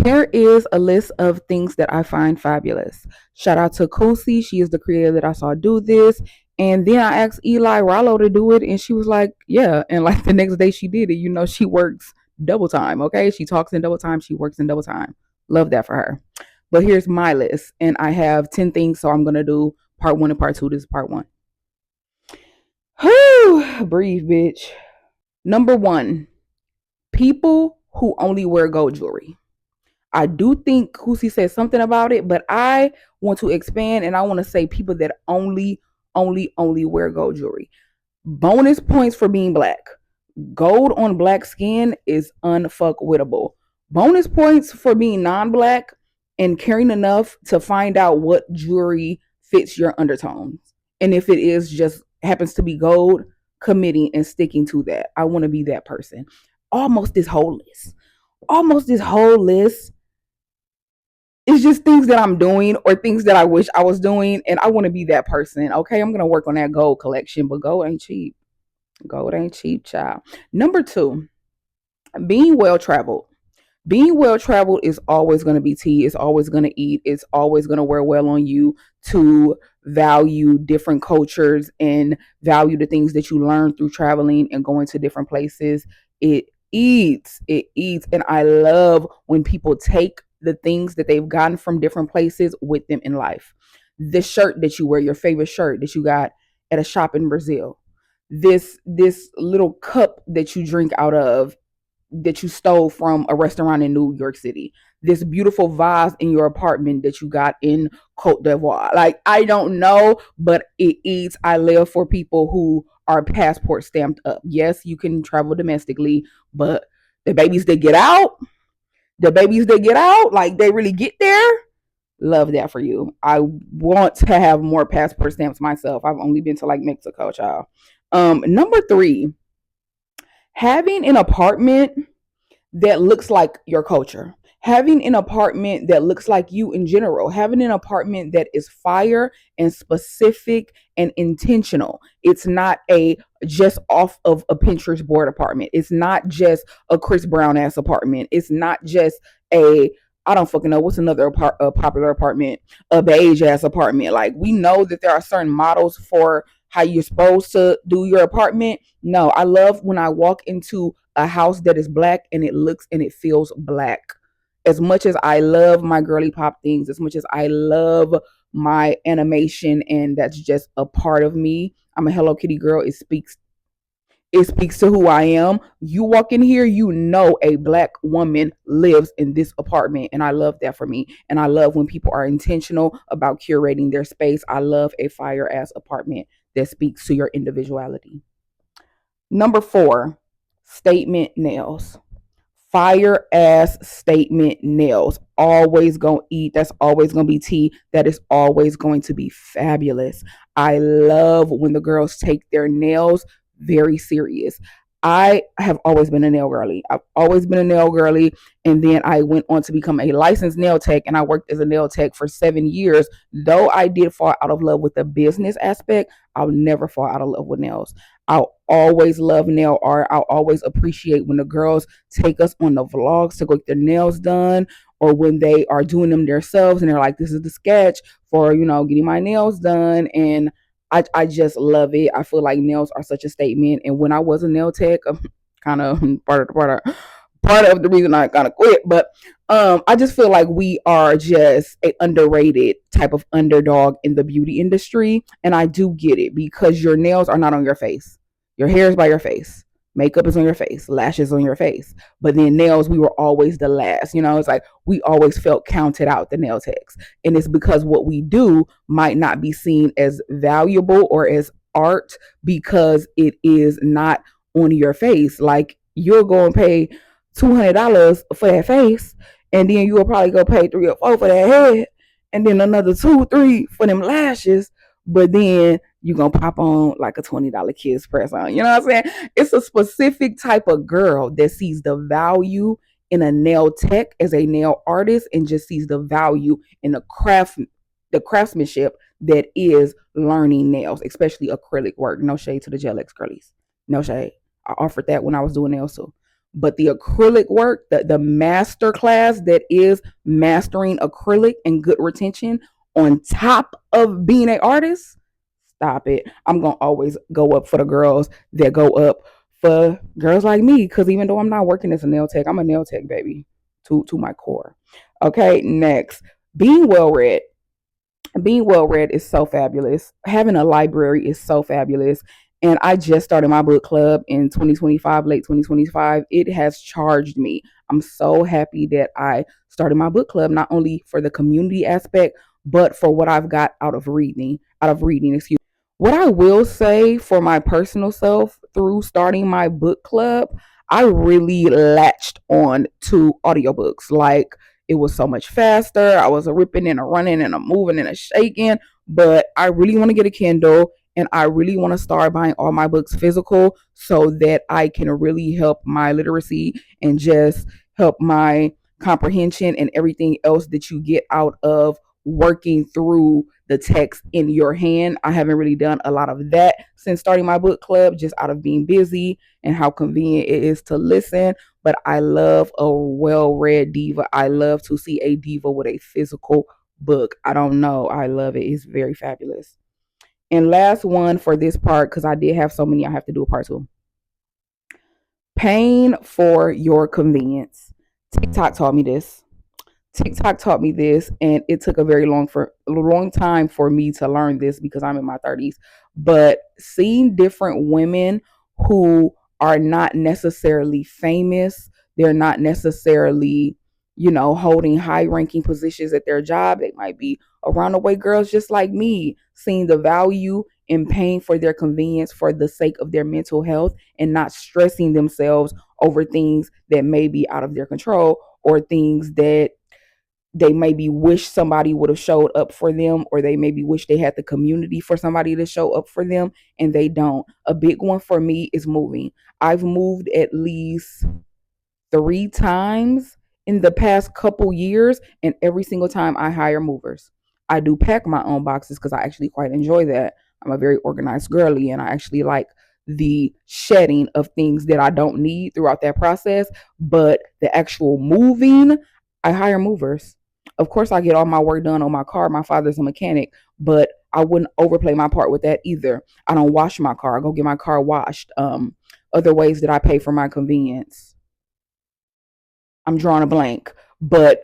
Here is a list of things that I find fabulous. Shout out to Kosi. She is the creator that I saw do this. And then I asked Eli Rollo to do it, and she was like, yeah. And like the next day she did it. You know, she works double time, okay? She talks in double time, she works in double time. Love that for her. But here's my list, and I have 10 things, so I'm going to do part one and part two. This is part one. Whew, breathe, bitch. Number one, people who only wear gold jewelry. I do think Kusi said something about it, but I want to expand and I want to say people that only wear gold jewelry. Bonus points for being black. Gold on black skin is unfuckwittable. Bonus points for being non-black and caring enough to find out what jewelry fits your undertones. And if it is just happens to be gold, committing and sticking to that. I want to be that person. Almost this whole list. Almost this whole list it's just things that I'm doing or things that I wish I was doing, and I want to be that person. Okay, I'm gonna work on that gold collection, but gold ain't cheap. Gold ain't cheap, child. Number two, being well traveled. Being well traveled is always going to be tea. It's always going to eat. It's always going to wear well on you to value different cultures and value the things that you learn through traveling and going to different places. It eats. And I love when people take the things that they've gotten from different places with them in life. The shirt that you wear, your favorite shirt that you got at a shop in Brazil. This little cup that you drink out of that you stole from a restaurant in New York City. This beautiful vase in your apartment that you got in Cote d'Ivoire. Like, I don't know, but it eats. I live for people who are passport stamped up. Yes, you can travel domestically, but the babies that get out, like they really get there. Love that for you. I want to have more passport stamps myself. I've only been to like Mexico, child. Number three, having an apartment that looks like your culture, having an apartment that looks like you in general, having an apartment that is fire and specific and intentional. It's not a just off of a Pinterest board apartment. It's not just a Chris Brown ass apartment. It's not just a I don't fucking know what's another popular apartment, a beige ass apartment. Like, we know that there are certain models for how you're supposed to do your apartment. No, I love when I walk into a house that is black and it looks and it feels black. As much as I love my girly pop things, as much as I love my animation and that's just a part of me. I'm a Hello Kitty girl. It speaks to who I am. You walk in here, you know a black woman lives in this apartment, and I love that for me. And I love when people are intentional about curating their space. I love a fire ass apartment that speaks to your individuality. Number four, statement nails. Fire ass statement nails. Always gonna eat. That's always gonna be tea. That is always going to be fabulous. I love when the girls take their nails very serious. I have always been a nail girly. I've always been a nail girly. And then I went on to become a licensed nail tech and I worked as a nail tech for 7 years. Though I did fall out of love with the business aspect, I'll never fall out of love with nails. I'll always love nail art. I'll always appreciate when the girls take us on the vlogs to go get their nails done or when they are doing them themselves and they're like, this is the sketch for, getting my nails done. And I just love it. I feel like nails are such a statement. And when I was a nail tech, kind of part of the reason I kind of quit, but I just feel like we are just a underrated type of underdog in the beauty industry, and I do get it because your nails are not on your face, your hair is by your face, makeup is on your face, lashes on your face, but then nails we were always the last. It's like we always felt counted out, the nail techs, and it's because what we do might not be seen as valuable or as art because it is not on your face. Like, you'll go and pay $200 for that face, and then you will probably go pay 3 or 4 for that head, and then another 2, 3 for them lashes. But then you're gonna pop on like a $20 kiss press on. You know what I'm saying? It's a specific type of girl that sees the value in a nail tech as a nail artist and just sees the value in the craftsmanship that is learning nails, especially acrylic work. No shade to the gel X girlies. No shade. I offered that when I was doing nails too. but the acrylic work, the master class that is mastering acrylic and good retention on top of being an artist, stop it. I'm gonna always go up for the girls that go up for girls like me, because even though I'm not working as a nail tech, I'm a nail tech baby to my core. Okay, next, being well read. Being well read is so fabulous. Having a library is so fabulous. And I just started my book club in 2025, late 2025. It has charged me. I'm so happy that I started my book club, not only for the community aspect, but for what I've got out of reading, excuse me. What I will say for my personal self through starting my book club, I really latched on to audiobooks. Like, it was so much faster. I was a ripping and a running and a moving and a shaking. But I really want to get a Kindle, and I really want to start buying all my books physical so that I can really help my literacy and just help my comprehension and everything else that you get out of working through the text in your hand. I haven't really done a lot of that since starting my book club, just out of being busy and how convenient it is to listen. But I love a well read diva. I love to see a diva with a physical book. I don't know. I love it. It's very fabulous. And last one for this part, because I did have so many, I have to do a part two. Paying for your convenience. TikTok taught me this. TikTok taught me this, and it took a long time for me to learn this because I'm in my 30s. But seeing different women who are not necessarily famous, they're not necessarily, holding high ranking positions at their job. They might be around the way girls just like me, seeing the value in paying for their convenience for the sake of their mental health and not stressing themselves over things that may be out of their control, or things that they maybe wish somebody would have showed up for them, or they maybe wish they had the community for somebody to show up for them and they don't. A big one for me is moving. I've moved at least 3 times in the past couple years, and every single time I hire movers. I do pack my own boxes because I actually quite enjoy that. I'm a very organized girly, and I actually like the shedding of things that I don't need throughout that process. But the actual moving, I hire movers. Of course, I get all my work done on my car. My father's a mechanic, but I wouldn't overplay my part with that either. I don't wash my car. I go get my car washed. Other ways that I pay for my convenience, I'm drawing a blank. But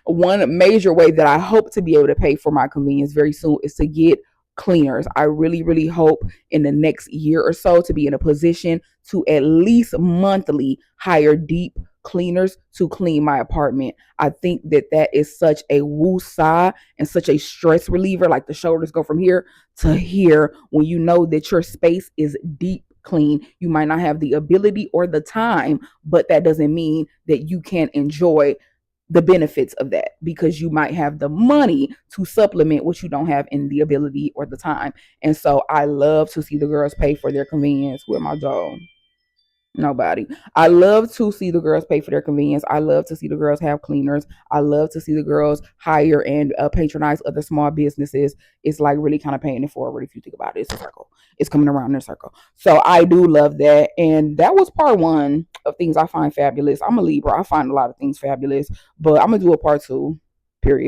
one major way that I hope to be able to pay for my convenience very soon is to get cleaners. I really, really hope in the next year or so to be in a position to at least monthly hire deep cleaners to clean my apartment. I think that that is such a woo-saw and such a stress reliever. Like, the shoulders go from here to here when you know that your space is deep clean. You might not have the ability or the time, but that doesn't mean that you can't enjoy the benefits of that, because you might have the money to supplement what you don't have in the ability or the time. And so I love to see the girls pay for their convenience with my dog. Nobody. I love to see the girls pay for their convenience. I love to see the girls have cleaners. I love to see the girls hire and patronize other small businesses. It's like really kind of paying it forward if you think about it. It's a circle. It's coming around in a circle. So I do love that. And that was part one of things I find fabulous. I'm a Libra. I find a lot of things fabulous, but I'm going to do a part two, period.